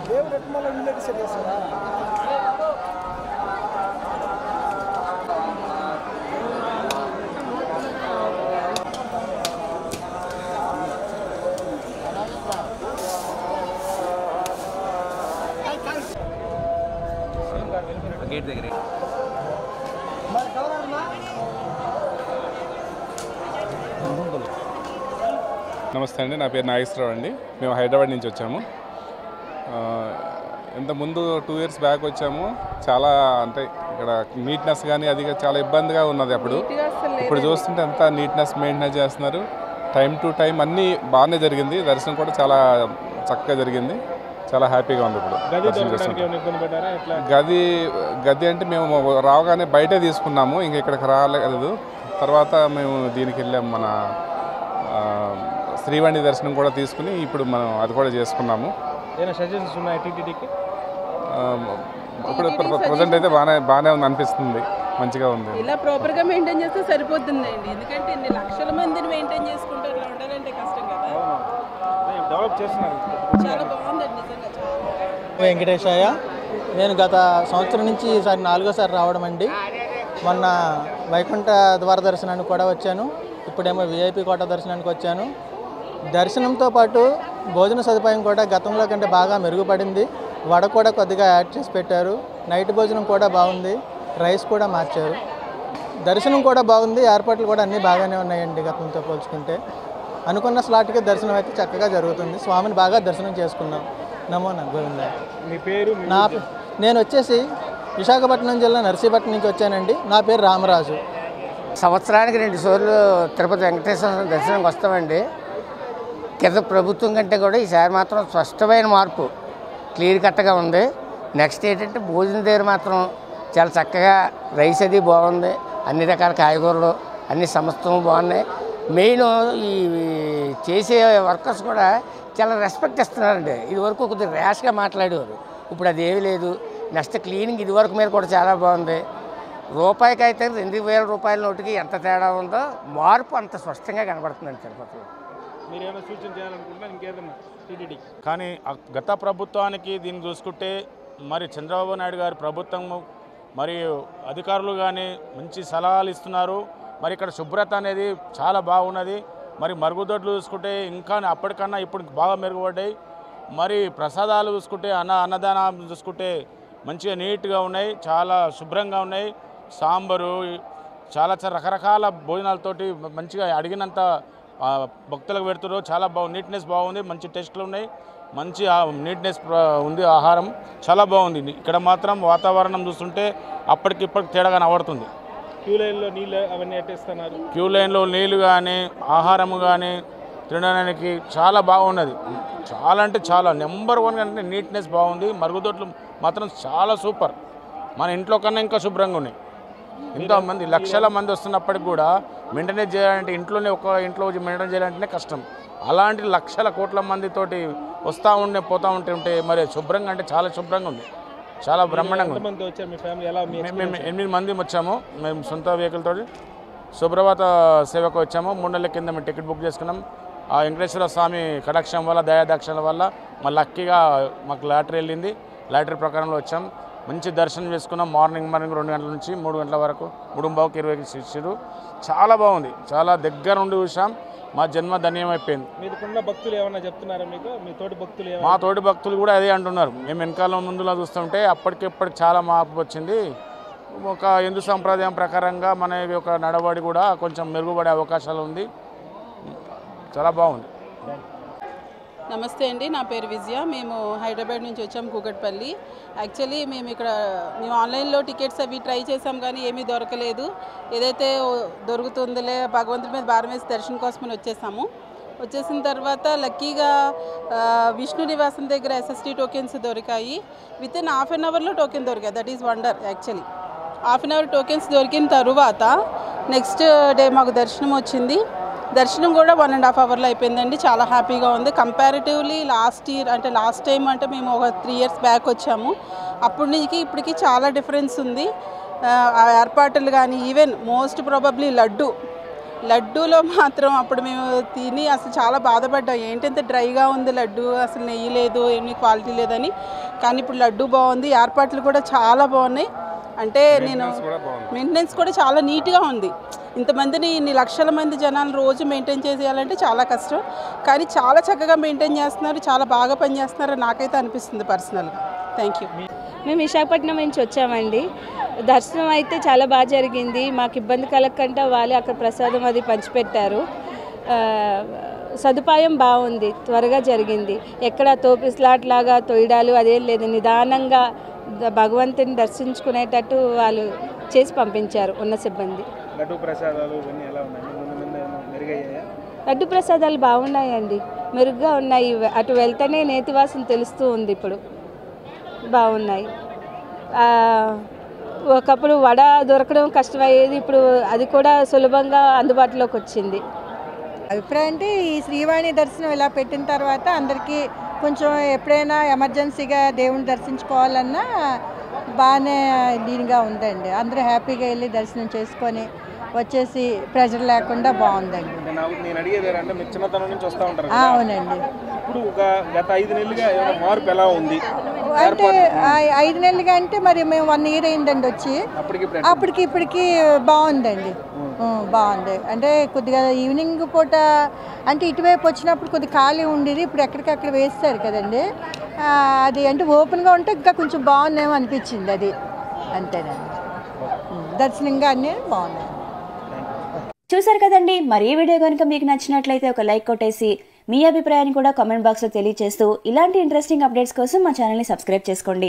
దేవుడు ఎట్లా ఇల్లు డిసైడ్ చేస్తారా? గేట్ దగ్గర నమస్తే అండి, నా పేరు నాగేశ్వరరావు అండి. మేము హైదరాబాద్ నుంచి వచ్చాము. ఇంతకుముందు 2 years బ్యాక్ వచ్చాము. చాలా అంటే ఇక్కడ నీట్నెస్ కానీ అది చాలా ఇబ్బందిగా ఉన్నది. ఇప్పుడు చూస్తుంటే అంతా నీట్నెస్ మెయింటైన్ చేస్తున్నారు. టైం టు టైం అన్నీ బాగానే జరిగింది. దర్శనం కూడా చాలా చక్కగా జరిగింది. చాలా హ్యాపీగా ఉంది. ఇప్పుడు గది అంటే మేము రావగానే బయటే తీసుకున్నాము, ఇంకా ఇక్కడికి రాలేదు. తర్వాత మేము దీనికి వెళ్ళాము, మన శ్రీవాణి దర్శనం కూడా తీసుకుని ఇప్పుడు మనం అది కూడా చేసుకున్నాము. ఇప్పుడు ప్రజెంట్ అయితే బాగానే ఉంది అనిపిస్తుంది, మంచిగా ఉంది. ఇలా ప్రాపర్గా మెయింటైన్ చేస్తే సరిపోతుందండి. ఎందుకంటే ఇన్ని లక్షల మందిని మెయింటైన్ చేసుకుంటూ ఇలా ఉండాలంటే కష్టం కదా. డెవలప్ చేస్తున్నారు, చాలా బాగుందండి నిజంగా. వెంకటేశయ్య. నేను గత సంవత్సరం నుంచి ఈసారి 4వ సారి రావడం అండి. మొన్న వైకుంఠ ద్వార దర్శనానికి కూడా వచ్చాను, ఇప్పుడేమో విఐపి కోట దర్శనానికి వచ్చాను. దర్శనంతో పాటు భోజన సదుపాయం కూడా గతంలో కంటే బాగా మెరుగుపడింది. వడ కూడా కొద్దిగా యాడ్ చేసి పెట్టారు. నైట్ భోజనం కూడా బాగుంది, రైస్ కూడా మార్చారు. దర్శనం కూడా బాగుంది, ఏర్పాట్లు కూడా అన్నీ బాగానే ఉన్నాయండి గతంతో పోల్చుకుంటే. అనుకున్న స్లాట్కి దర్శనం అయితే చక్కగా జరుగుతుంది. స్వామిని బాగా దర్శనం చేసుకున్నాం. నమో గోవింద. మీ పేరు? నేను వచ్చేసి విశాఖపట్నం జిల్లా నర్సీపట్నం నుంచి వచ్చానండి. నా పేరు రామరాజు. సంవత్సరానికి 2 సార్లు తిరుపతి వెంకటేశ్వర దర్శనానికి వస్తామండి. కింద ప్రభుత్వం కంటే కూడా ఈసారి మాత్రం స్పష్టమైన మార్పు, క్లియర్ కట్గా ఉంది. నెక్స్ట్ ఏంటంటే భోజనం దగ్గర మాత్రం చాలా చక్కగా రైస్ అది బాగుంది, అన్ని రకాల కాయగూరలు అన్ని సమస్తము బాగున్నాయి. మెయిన్ ఈ చేసే వర్కర్స్ కూడా చాలా రెస్పెక్ట్ ఇస్తున్నారండి. ఇదివరకు కొద్దిగా ర్యాష్గా మాట్లాడేవారు, ఇప్పుడు అది ఏమీ లేదు. నెక్స్ట్ క్లీనింగ్ ఇదివరకు మీద కూడా చాలా బాగుంది. రూపాయికి అయితే 2,000 రూపాయల నోటికి ఎంత తేడా ఉందో మార్పు అంత స్పష్టంగా కనబడుతుందండి తిరుపతిలో. మీరు ఏమైనా సూచన చేయాలనుకుంటున్నా ఇంకేదన్నా టీటీడీ? కానీ గత ప్రభుత్వానికి దీన్ని చూసుకుంటే మరి చంద్రబాబు నాయుడు గారి ప్రభుత్వం మరియు అధికారులు కానీ మంచి సలహాలు ఇస్తున్నారు. మరి ఇక్కడ శుభ్రత అనేది చాలా బాగున్నది. మరి మరుగుదొడ్లు చూసుకుంటే ఇంకా అప్పటికన్నా ఇప్పుడు బాగా మెరుగుపడ్డాయి. మరి ప్రసాదాలు చూసుకుంటే అన్నదానం చూసుకుంటే మంచిగా నీట్గా ఉన్నాయి, చాలా శుభ్రంగా ఉన్నాయి. సాంబారు చాలా రకరకాల భోజనాలతోటి మంచిగా అడిగినంత భక్తులకు పెడుతున్నారు. చాలా నీట్నెస్ బాగుంది, మంచి టేస్ట్లు ఉన్నాయి, మంచి నీట్నెస్ ఉంది. ఆహారం చాలా బాగుంది. ఇక్కడ మాత్రం వాతావరణం చూస్తుంటే అప్పటికిప్పటికి తేడా కనబడుతుంది. క్యూ లైన్లో నీళ్ళు అవన్నీ ఎట్టేస్తున్నారు. క్యూ లైన్లో నీళ్ళు కానీ ఆహారము కానీ తినడానికి చాలా బాగున్నది. చాలా అంటే చాలా నెంబర్ 1 అంటే నీట్నెస్ బాగుంది. మరుగుదొడ్లు మాత్రం చాలా సూపర్. మన ఇంట్లో కన్నా ఇంకా శుభ్రంగా ఉన్నాయి. ఎంతోమంది లక్షల మంది వస్తున్నప్పటికి కూడా మెయింటెనెన్స్ చేయాలంటే ఇంట్లో మెయింటైన్ చేయాలంటేనే కష్టం. అలాంటి లక్షల కోట్ల మందితోటి వస్తూ పోతూ ఉంటే మరి శుభ్రంగా అంటే చాలా శుభ్రంగా ఉంది, చాలా బ్రహ్మాండంగా ఉంది. మేము 8 మంది వచ్చాము. మేము సొంత వెహికల్తో సుప్రభాత సేవకు వచ్చాము. 3 నెలల కింద మేము టికెట్ బుక్ చేసుకున్నాం. ఆ వెంకటేశ్వర స్వామి కటాక్షం వల్ల, దయాదాక్షణ వల్ల మా లక్కీగా మాకు లాటరీ వెళ్ళింది. లాటరీ ప్రకారంలో వచ్చాం. మంచి దర్శనం చేసుకున్నాం. మార్నింగ్ 2 గంటల నుంచి 3 గంటల వరకు 3:15కి 20కి ఇచ్చారు. చాలా బాగుంది, చాలా దగ్గర నుండి చూసాం. మా జన్మ ధన్యమైపోయింది. మీకున్న భక్తులు ఏమన్నా చెప్తున్నారా మీకు? మీ తోటి భక్తులు? మా తోటి భక్తులు కూడా అదే అంటున్నారు. మేము వెనకాల ముందులా చూస్తుంటే అప్పటికిప్పటికి చాలా మార్పు వచ్చింది. ఒక హిందూ సంప్రదాయం ప్రకారంగా మన యొక్క నడవడి కూడా కొంచెం మెరుగుపడే అవకాశాలు ఉంది. చాలా బాగుంది. నమస్తే అండి, నా పేరు విజయ. మేము హైదరాబాద్ నుంచి వచ్చాము, కూకట్పల్లి. యాక్చువల్లీ మేము ఆన్లైన్లో టికెట్స్ అవి ట్రై చేసాం కానీ ఏమీ దొరకలేదు. ఏదైతే దొరుకుతుందిలే భగవంతుడి మీద భారం వేసి దర్శనం కోసమని వచ్చేసిన తర్వాత లక్కీగా విష్ణు నివాసం దగ్గర SST టోకెన్స్ దొరికాయి. వితిన్ ½ an hourలో టోకెన్ దొరికాయి. That is wonder. Actually ½ an hour tokens దొరికిన తర్వాత నెక్స్ట్ డే మాకు దర్శనం వచ్చింది. దర్శనం కూడా 1.5 hourలో అయిపోయిందండి. చాలా హ్యాపీగా ఉంది. కంపారిటివ్లీ లాస్ట్ టైం అంటే మేము ఒక 3 years బ్యాక్ వచ్చాము. అప్పటి నుంచి ఇప్పటికి చాలా డిఫరెన్స్ ఉంది. ఆ ఏర్పాట్లు కానీ ఈవెన్ మోస్ట్ ప్రాబబ్లీ లడ్డూలో మాత్రం అప్పుడు మేము తిని అసలు చాలా బాధపడ్డాం, ఏంటంటే డ్రైగా ఉంది లడ్డు, అసలు నెయ్యి లేదు, ఏమీ క్వాలిటీ లేదని. కానీ ఇప్పుడు లడ్డు బాగుంది, ఏర్పాట్లు కూడా చాలా బాగున్నాయి. అంటే నేను మెయింటెనెన్స్ కూడా చాలా నీట్గా ఉంది. ఇంతమందిని ఇన్ని లక్షల మంది జనాలు రోజు మెయింటైన్ చేసేయాలంటే చాలా కష్టం, కానీ చాలా చక్కగా మెయింటైన్ చేస్తున్నారు, చాలా బాగా పనిచేస్తున్నారు నాకైతే అనిపిస్తుంది పర్సనల్గా. Thank you. మేము విశాఖపట్నం నుంచి వచ్చామండి. దర్శనం అయితే చాలా బాగా జరిగింది. మాకు ఇబ్బంది కలగకుండా వాళ్ళు అక్కడ ప్రసాదం అది పంచిపెట్టారు. సదుపాయం బాగుంది, త్వరగా జరిగింది. ఎక్కడ తోపిస్లాట్లాగా తొయ్యడాలు అదేం లేదు, నిదానంగా భగవంతుని దర్శించుకునేటట్టు వాళ్ళు చేసి పంపించారు ఉన్న సిబ్బంది. లడ్డు ప్రసాదాలు లడ్డు ప్రసాదాలు బాగున్నాయండి, మెరుగ్గా ఉన్నాయి. అటు వెళ్తేనే నేతివాసన తెలుస్తూ ఉంది, ఇప్పుడు బాగున్నాయి. ఒకప్పుడు వడ దొరకడం కష్టమయ్యేది, ఇప్పుడు అది కూడా సులభంగా అందుబాటులోకి వచ్చింది. అభిప్రాయం అంటే ఈ శ్రీవాణి దర్శనం ఇలా పెట్టిన తర్వాత అందరికీ కొంచెం ఎప్పుడైనా ఎమర్జెన్సీగా దేవుని దర్శించుకోవాలన్నా బాగానే దీనిగా ఉందండి. అందరూ హ్యాపీగా వెళ్ళి దర్శనం చేసుకొని వచ్చేసి ప్రెజర్ లేకుండా బాగుందండి. నేను అడిగేది అంటే మీరు చిన్నతనం నుంచి వస్తూ ఉంటారు. అవునండి. ఇప్పుడు గత 5 నెలలుగా మార్పు ఎలా ఉంది? అంటే 5 నెలలుగా అంటే మరి మేము 1 ఇయర్ అయిందండి వచ్చి, అప్పటికి ఇప్పటికి బాగుందండి, బాగుంది. అంటే కొద్దిగా ఈవినింగ్ పూట అంటే ఇటువైపు వచ్చినప్పుడు కొద్దిగా ఖాళీ ఉండేది, ఇప్పుడు ఎక్కడికక్కడ వేస్తారు కదండి, అది అంటే ఓపెన్గా ఉంటే ఇంకా కొంచెం బాగుందేమో అనిపించింది. అది అంతేనండి, దర్శనంగా అన్నీ బాగున్నాయి. చూసారు కదండి. మరి ఈ వీడియో కనుక మీకు నచ్చినట్లయితే ఒక లైక్ కొట్టేసి మీ అభిప్రాయాన్ని కూడా కామెంట్ బాక్స్లో తెలియజేస్తూ ఇలాంటి ఇంట్రెస్టింగ్ అప్డేట్స్ కోసం మా ఛానల్ని సబ్స్క్రైబ్ చేసుకోండి.